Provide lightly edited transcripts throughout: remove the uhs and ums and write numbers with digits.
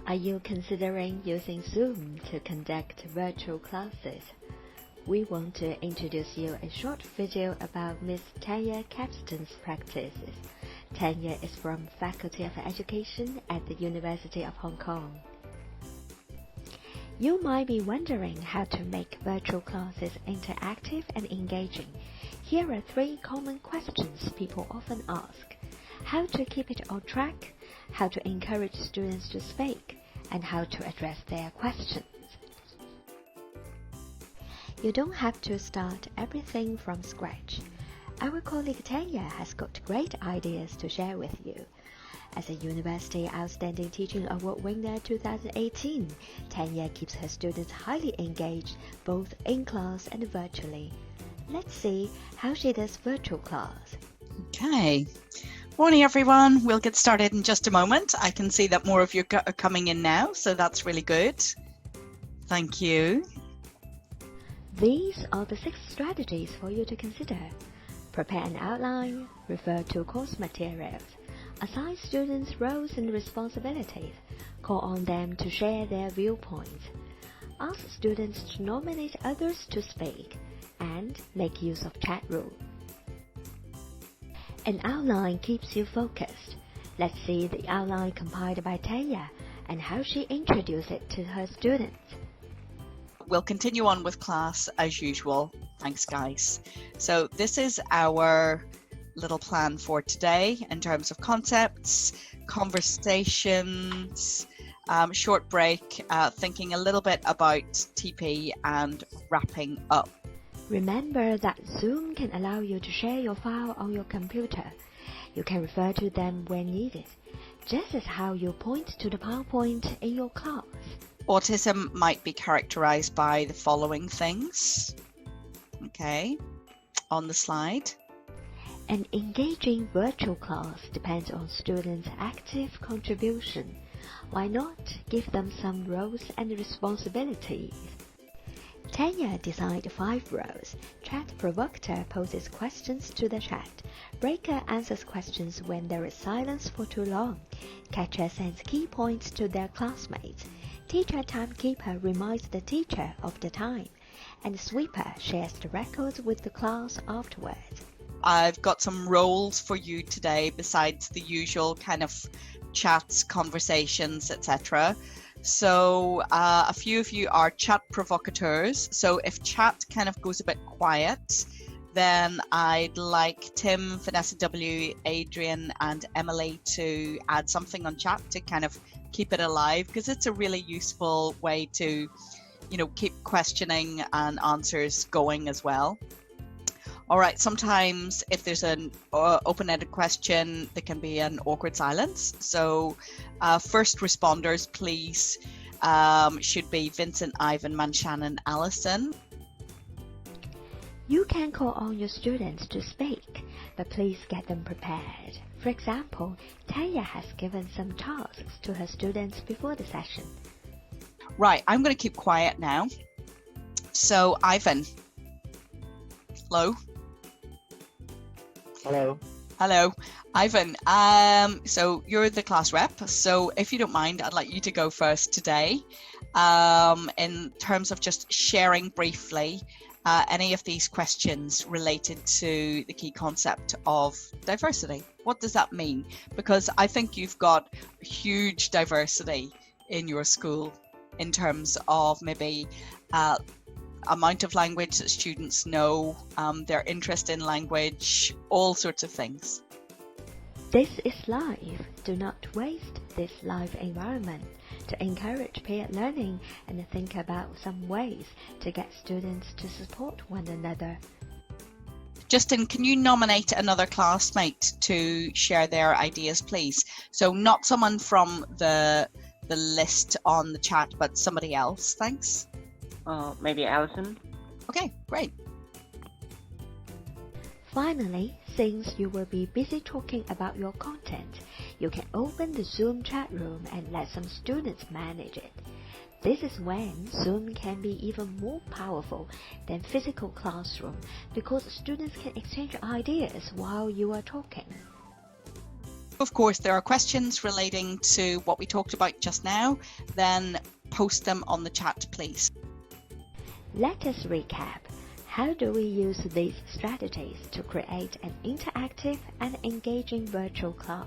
Are you considering using Zoom to conduct virtual classes? We want to introduce you a short video about Miss Tanya Kempston's practices. Tanya is from Faculty of Education at the University of Hong Kong. You might be wondering how to make virtual classes interactive and engaging. Here are 3 common questions people often ask. How to keep it on track, how to encourage students to speak, and how to address their questions. You don't have to start everything from scratch. Our colleague Tanya has got great ideas to share with you. As a University Outstanding Teaching Award winner 2018, Tanya keeps her students highly engaged both in class and virtually. Let's see how she does virtual class. Okay. Morning, everyone. We'll get started in just a moment. I can see that more of you are coming in now, so that's really good. Thank you. These are the 6 strategies for you to consider. Prepare an outline, refer to course materials, assign students roles and responsibilities, call on them to share their viewpoints, ask students to nominate others to speak, and make use of chat room. An outline keeps you focused. Let's see the outline compiled by Tanya and how she introduced it to her students. We'll continue on with class as usual. Thanks, guys. So this is our little plan for today in terms of concepts, conversations, short break, thinking a little bit about TP and wrapping up. Remember that Zoom can allow you to share your file on your computer. You can refer to them when needed, just as how you point to the PowerPoint in your class. Autism might be characterized by the following things. Okay, on the slide. An engaging virtual class depends on students' active contribution. Why not give them some roles and responsibilities? Tanya designed 5 roles. Chat provocateur poses questions to the chat. Breaker answers questions when there is silence for too long. Catcher sends key points to their classmates. Teacher timekeeper reminds the teacher of the time. And sweeper shares the records with the class afterwards. I've got some roles for you today besides the usual kind of chats, conversations, etc. So a few of you are chat provocateurs. So if chat kind of goes a bit quiet, then I'd like Tim, Vanessa W, Adrian and Emily to add something on chat to kind of keep it alive, because it's a really useful way to, keep questioning and answers going as well. All right, sometimes if there's an open-ended question, there can be an awkward silence. So first responders, please, should be Vincent, Ivan, Manshannon, Alison. You can call on your students to speak, but please get them prepared. For example, Tanya has given some tasks to her students before the session. Right, I'm going to keep quiet now. So, Ivan. Hello. Hello. Hello, Ivan. So you're the class rep. So if you don't mind, I'd like you to go first today. In terms of just sharing briefly any of these questions related to the key concept of diversity. What does that mean? Because I think you've got huge diversity in your school in terms of maybe amount of language that students know, their interest in language, all sorts of things. This is live. Do not waste this live environment to encourage peer learning and think about some ways to get students to support one another. Justin, can you nominate another classmate to share their ideas, please? So not someone from the list on the chat, but somebody else. Thanks. Maybe Alison. Okay, great. Finally, since you will be busy talking about your content, you can open the Zoom chat room and let some students manage it. This is when Zoom can be even more powerful than physical classroom because students can exchange ideas while you are talking. Of course, there are questions relating to what we talked about just now, then post them on the chat, please. Let us recap. How do we use these strategies to create an interactive and engaging virtual class?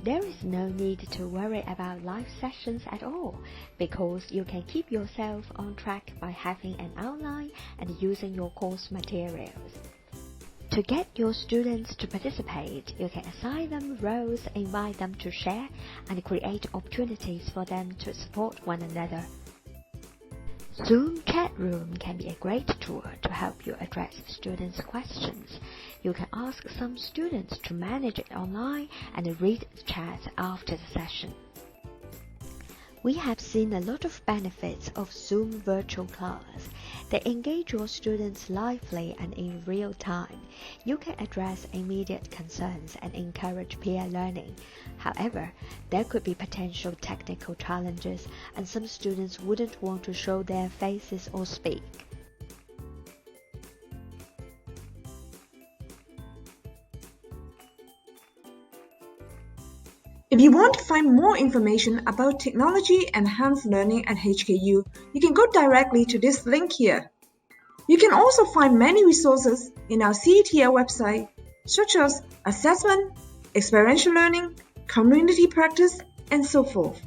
There is no need to worry about live sessions at all, because you can keep yourself on track by having an outline and using your course materials. To get your students to participate, you can assign them roles, invite them to share, and create opportunities for them to support one another. Zoom chat room can be a great tool to help you address students' questions. You can ask some students to manage it online and read the chat after the session. We have seen a lot of benefits of Zoom virtual class. They engage your students lively and in real time. You can address immediate concerns and encourage peer learning. However, there could be potential technical challenges, and some students wouldn't want to show their faces or speak. If you want to find more information about technology enhanced learning at HKU, you can go directly to this link here. You can also find many resources in our TeL website, such as assessment, experiential learning, community practice, and so forth.